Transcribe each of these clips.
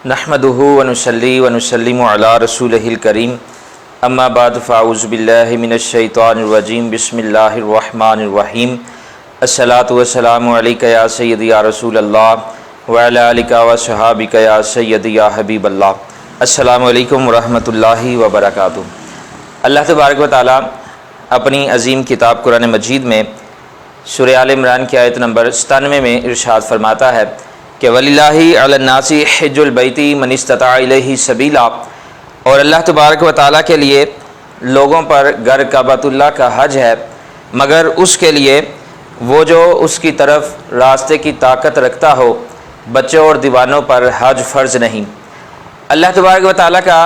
نحمدہ ونصلی ونسلم علی رسولہ الکریم اما بعد فاعوذ باللہ من الشیطان الرجیم بسم اللہ الرحمن الرحیم الصلاۃ والسلام علیک یا سیدی یا رسول اللہ وعلی آلک وصحابک یا سیدی یا حبیب اللہ۔ السلام علیکم ورحمۃ اللہ وبرکاتہ۔ اللہ تبارک و تعالیٰ اپنی عظیم کتاب قرآن مجید میں سورہ آل عمران کی آیت نمبر 97 میں ارشاد فرماتا ہے کہ وَلِلَّهِ عَلَى النَّاسِ حِجُّ الْبَيْتِ مَنِ اسْتَطَاعَ إِلَيْهِ سَبِيلًا، اور اللہ تبارک و تعالیٰ کے لیے لوگوں پر گھر کعبۃ اللہ کا حج ہے، مگر اس کے لیے وہ جو اس کی طرف راستے کی طاقت رکھتا ہو، بچوں اور دیوانوں پر حج فرض نہیں۔ اللہ تبارک و تعالیٰ کا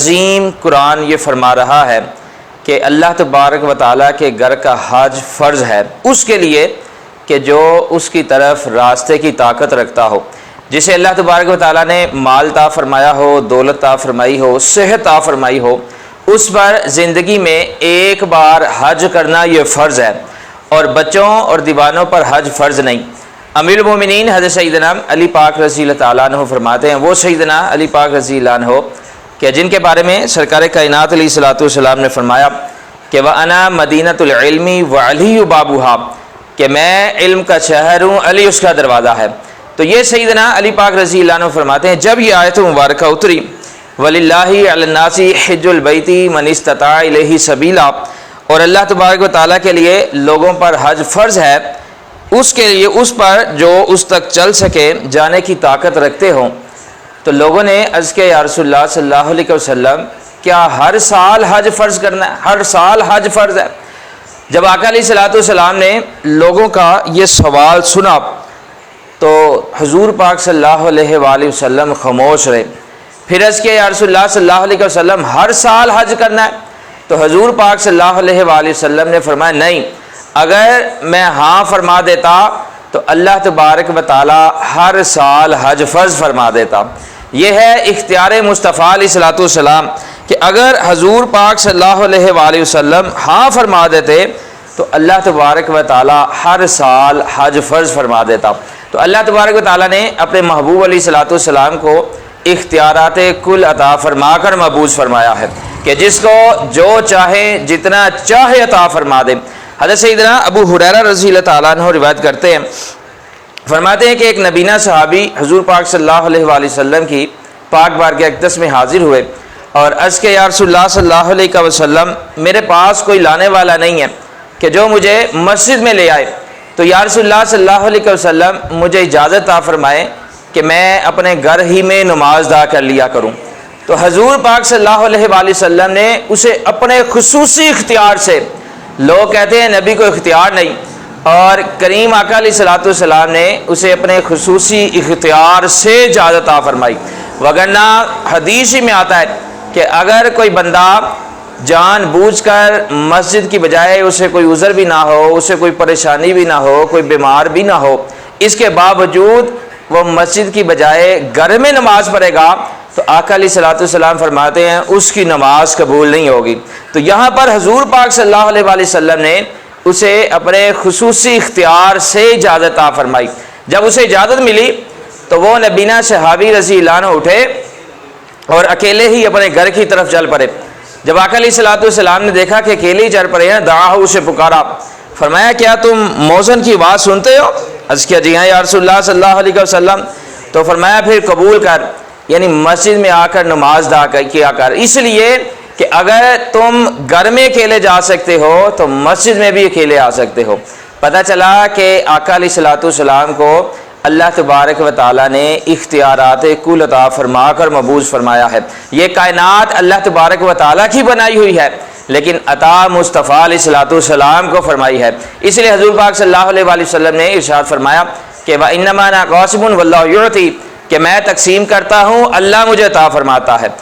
عظیم قرآن یہ فرما رہا ہے کہ اللہ تبارک و تعالیٰ کے گھر کا حج فرض ہے اس کے لیے کہ جو اس کی طرف راستے کی طاقت رکھتا ہو، جسے اللہ تبارک و تعالیٰ نے مال عطا فرمایا ہو، دولت عطا فرمائی ہو، صحت عطا فرمائی ہو، اس پر زندگی میں ایک بار حج کرنا یہ فرض ہے، اور بچوں اور دیوانوں پر حج فرض نہیں۔ امیر المومنین حضرت سیدنا علی پاک رضی اللہ تعالیٰ عنہ فرماتے ہیں، وہ سیدنا علی پاک رضی اللہ عنہ کہ جن کے بارے میں سرکار کائنات علیہ الصلوۃ والسلام نے فرمایا کہ وَأَنَا مَدِينَةُ الْعِلْمِ وَعَلِيُّ بَابُهَا، کہ میں علم کا شہر ہوں، علی اس کا دروازہ ہے۔ تو یہ سیدنا علی پاک رضی اللہ عنہ فرماتے ہیں جب یہ آیت مبارکہ اتری وَلِلَّهِ عَلَى النَّاسِ حِجُّ الْبَيْتِ مَنِ اسْتَطَاعَ إِلَيْهِ سَبِيلًا، اور اللہ تبارک و تعالیٰ کے لیے لوگوں پر حج فرض ہے، اس کے لیے اس پر جو اس تک چل سکے، جانے کی طاقت رکھتے ہوں۔ تو لوگوں نے عرض کیا یا رسول اللہ صلی اللہ علیہ وسلم کیا ہر سال حج فرض کرنا ہے؟ ہر سال حج فرض ہے؟ جب آقا علیہ الصلوۃ والسلام نے لوگوں کا یہ سوال سنا تو حضور پاک صلی اللہ علیہ وآلہ وسلم خاموش رہے۔ پھر عرض کیا یا رسول اللہ صلی اللہ علیہ وسلم ہر سال حج کرنا ہے؟ تو حضور پاک صلی اللہ علیہ وآلہ وسلم نے فرمایا نہیں، اگر میں ہاں فرما دیتا تو اللہ تبارک و تعالی ہر سال حج فرض فرما دیتا۔ یہ ہے اختیار مصطفیٰ علیہ الصلوۃ والسلام کہ اگر حضور پاک صلی اللہ علیہ وآلہ وسلم ہاں فرما دیتے تو اللہ تبارک و تعالی ہر سال حج فرض فرما دیتا۔ تو اللہ تبارک و تعالی نے اپنے محبوب علیہ الصلوۃ والسلام کو اختیارات کل عطا فرما کر مبعوث فرمایا ہے کہ جس کو جو چاہے جتنا چاہے عطا فرما دے۔ حضرت سیدنا ابو ہریرہ رضی اللہ تعالیٰ عنہ روایت کرتے ہیں، فرماتے ہیں کہ ایک نبینہ صحابی حضور پاک صلی اللہ علیہ وآلہ وسلم کی پاک بارگاہ اقدس میں حاضر ہوئے اور عرض کہ یا رسول اللہ صلی اللہ علیہ وسلم میرے پاس کوئی لانے والا نہیں ہے کہ جو مجھے مسجد میں لے آئے، تو یا رسول اللہ صلی اللہ علیہ وسلم مجھے اجازت عطا فرمائے کہ میں اپنے گھر ہی میں نماز ادا کر لیا کروں۔ تو حضور پاک صلی اللہ علیہ وآلہ وسلم نے اسے اپنے خصوصی اختیار سے، لوگ کہتے ہیں نبی کو اختیار نہیں، اور کریم آقا علیہ الصلوۃ والسلام نے اسے اپنے خصوصی اختیار سے اجازت عطا فرمائی۔ وگرنہ حدیث ہی میں آتا ہے کہ اگر کوئی بندہ جان بوجھ کر مسجد کی بجائے اسے کوئی عذر بھی نہ ہو، اسے کوئی پریشانی بھی نہ ہو، کوئی بیمار بھی نہ ہو، اس کے باوجود وہ مسجد کی بجائے گھر میں نماز پڑھے گا تو آقا علیہ الصلوۃ والسلام فرماتے ہیں اس کی نماز قبول نہیں ہوگی۔ تو یہاں پر حضور پاک صلی اللہ علیہ وآلہ وسلم نے اسے اپنے خصوصی اختیار سے اجازت عطا فرمائی۔ جب اسے اجازت ملی تو وہ نبینہ صحابی رضی اللہ عنہ اٹھے اور اکیلے ہی اپنے گھر کی طرف چل پڑے۔ جب آقا علیہ الصلوۃ والسلام نے دیکھا کہ اکیلے ہی چل پڑے ہیں، دعا اسے پکارا، فرمایا کیا تم موذن کی آواز سنتے ہو؟ عرض کیا جی ہاں یا رسول اللہ صلی اللہ علیہ وسلم۔ تو فرمایا پھر قبول کر، یعنی مسجد میں آ کر نماز ادا کیا کر، اس لیے کہ اگر تم گھر میں اکیلے جا سکتے ہو تو مسجد میں بھی اکیلے آ سکتے ہو۔ پتہ چلا کہ آقا علیہ الصلوۃ والسلام کو اللہ تبارک و تعالیٰ نے اختیارات کل عطا فرما کر مبعوث فرمایا ہے۔ یہ کائنات اللہ تبارک و تعالیٰ کی بنائی ہوئی ہے، لیکن عطا مصطفیٰ علیہ الصلوۃ والسلام کو فرمائی ہے۔ اس لیے حضور پاک صلی اللہ علیہ وآلہ وسلم نے ارشاد فرمایا کہ وَإِنَّمَا أَنَا قَاسِمٌ وَاللَّهُ يُعْطِي، کہ میں تقسیم کرتا ہوں، اللہ مجھے عطا فرماتا ہے۔